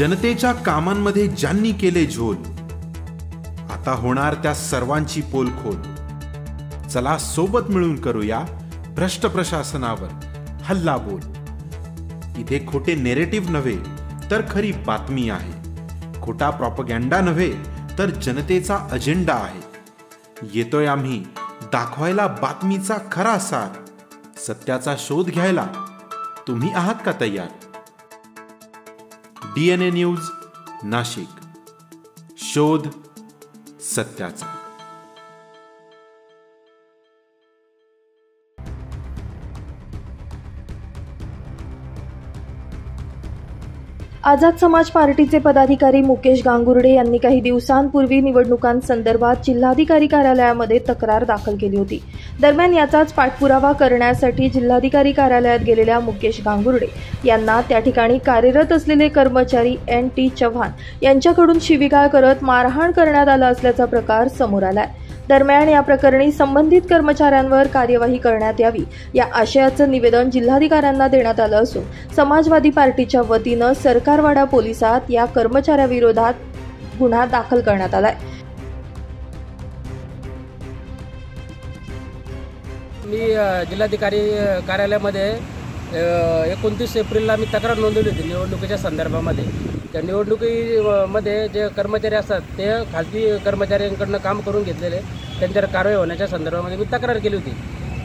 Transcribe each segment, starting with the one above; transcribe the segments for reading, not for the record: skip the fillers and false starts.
जनतेच्या कामांमध्ये ज्यांनी केले झोल, आता होणार त्या सर्वांची पोलखोल। चला सोबत मिळून करूया भ्रष्ट प्रशासनावर हल्ला बोल। इथे खोटे नेरेटिव्ह नव्हे तर खरी बातमी आहे, खोटा प्रॉपगँडा नव्हे तर जनतेचा अजेंडा आहे। येतोय आम्ही दाखवायला बातमीचा खरा सार, सत्याचा शोध घ्यायला तुम्ही आहात का तयार? DNA न्यूज नाशिक, शोध सत्याचा। आझाद समाज पार्टीचे पदाधिकारी मुकेश गांगुर्डे यांनी काही दिवसांपूर्वी निवडणुकांसंदर्भात जिल्हाधिकारी कार्यालयामध्ये तक्रार दाखल केली होती। दरम्यान याचाच पाठपुरावा करण्यासाठी जिल्हाधिकारी कार्यालयात गेलेल्या मुकेश गांगुर्डे यांना त्या ठिकाणी कार्यरत असलेले कर्मचारी NT चव्हाण यांच्याकडून शिवीगाळ करत मारहाण करण्यात आला असल्याचा प्रकार समोर आलाय। दरम्यान या प्रकरणी संबंधित कर्मचाऱ्यांवर कार्यवाही करण्यात यावी या आशयाचं निवेदन जिल्हाधिकाऱ्यांना देण्यात आलं असून समाजवादी पार्टीच्या वतीनं सरकारवाडा पोलिसात या कर्मचाऱ्याविरोधात गुन्हा दाखल करण्यात आलाय। मी जिल्हाधिकारी कार्यालयामध्ये 29 एप्रिलला मी तक्रार नोंदवली होती निवडणुकीच्या संदर्भामध्ये। त्या निवडणुकीमध्ये जे कर्मचारी असतात ते खाजगी कर्मचाऱ्यांकडून काम करून घेतलेले, त्यांच्यावर कारवाई होण्याच्या संदर्भामध्ये मी तक्रार केली होती।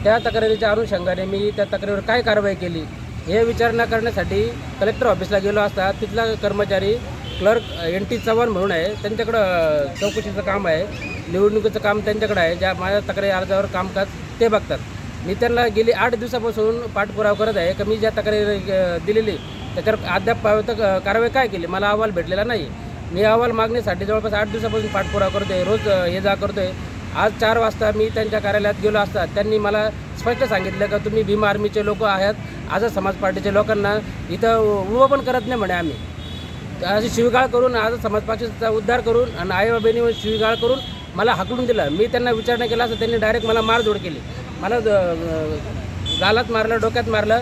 त्या तक्रारीच्या अनुषंगाने मी त्या तक्रारीवर काय कारवाई केली हे विचारणा करण्यासाठी कलेक्टर ऑफिसला गेलो असता तिथला कर्मचारी क्लर्क NT चव्हाण म्हणून आहे, त्यांच्याकडं चौकशीचं काम आहे, निवडणुकीचं काम त्यांच्याकडे आहे, ज्या माझ्या तक्रारी अर्जावर कामकाज ते बघतात। मी त्यांना गेली 8 दिवसापासून पाठपुरावा करत आहे की मी ज्या तक्रारी दिलेली त्याच्यावर अद्याप कारवाई काय केली, मला अहवाल भेटलेला नाही। मी अहवाल मागण्यासाठी जवळपास 8 दिवसापासून पाठपुरावा करतोय, रोज ये जा करतोय। आज 4 वाजता मी त्यांच्या कार्यालयात गेलो असता त्यांनी मला स्पष्ट सांगितलं की तुम्ही भीम आर्मीचे लोक आहात, आझाद समाज पार्टीच्या लोकांना इथं उभं पण करत नाही म्हणे। आम्ही अशी शिवीगाळ करून आझाद समाज पार्टीचा उद्धार करून आणि आईबाबींवर शिवीगाळ करून मला हाकलून दिलं। मी त्यांना विचारणा केला असता त्यांनी डायरेक्ट मला मारझोड केली, मला गालात मारलं, डोक्यात मारलं,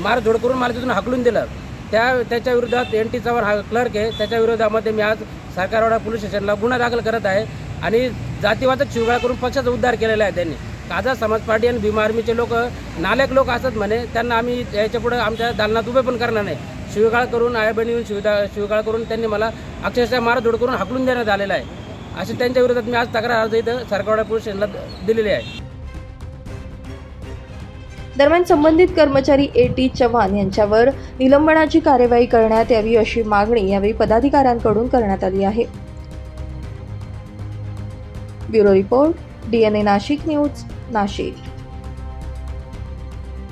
मारझोड करून मला तिथून हाकलून दिलं। त्याच्या विरोधात NT चव्हाण हा क्लर्क आहे, त्याच्या विरोधामध्ये मी आज सरकारवाडा पोलीस स्टेशनला गुन्हा दाखल करत आहे आणि जातीवादात शिवीगाळ करून पक्षाचा उद्धार केलेला आहे त्यांनी। आझाद समाज पार्टी आणि भीम आर्मीचे लोक नालायक लोक असतात म्हणे, त्यांना आम्ही याच्यापुढे आमच्या दालनात उभे पण करणार नाही। शिवीगाळ करून आईबहिणीहून शिवीगाळ करून त्यांनी मला अक्षरशः मारझोड करून हाकलून देण्यात आलेला आहे। अशी त्यांच्या विरोधात मी आज तक्रार अर्ज इथं सरकारवाडा पोलीस स्टेशनला दिलेली आहे। दरम्यान संबंधित कर्मचारी AT चव्हाण यांच्यावर निलंबनाची कार्यवाही करण्यात यावी अशी मागणी यावेळी पदाधिकाऱ्यांकडून करण्यात आली आहे। Bureau report DNA Nashik news Nashik.